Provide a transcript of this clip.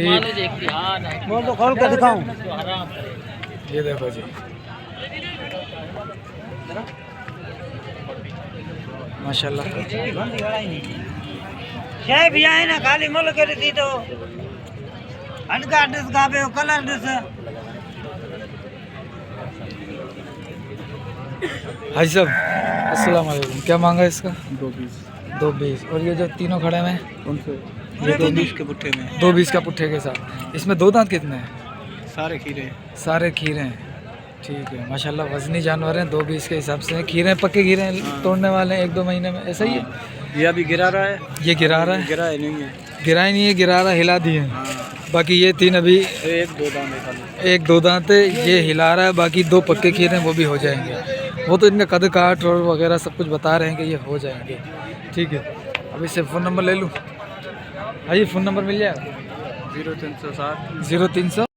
बोल तो खोल के दिखाऊं। ये देखो जी, माशाल्लाह। शायद भी आए ना खाली मोल कर दी तो अनका ड्रेस का पे कलर ड्रेस। हाजी साहब अस्सलाम वालेकुम, क्या मांगा इसका? 220। और ये जो तीनों खड़े हैं ये 220 के पुट्ठे में 220 का पुट्ठे के साथ। इसमें दो दांत कितने हैं? सारे खीरे। सारे खीरे हैं, ठीक है माशाल्लाह। वजनी जानवर हैं, 220 के हिसाब से खीरे हैं, पक्के खीरे हैं, तोड़ने वाले हैं 1-2 महीने में, ऐसा ही है? ये अभी गिरा रहा है, ये गिरा रहा है? गिरा नहीं है, गिरा ही नहीं है, गिरा रहा, हिला दिए हैं। बाकी ये 3 अभी 1-2 दांत है खाली। 1-2 दांत है, ये हिला रहा है। बाकी 2 पक्के खीरे हैं, वो भी हो जाएंगे। वो तो इनका कद काट और वगैरह सब कुछ बता रहे हैं कि ये हो जाएंगे, ठीक है। अब इससे फ़ोन नंबर ले लूँ? हाँ जी, फ़ोन नंबर मिल जाएगा? 0307 0300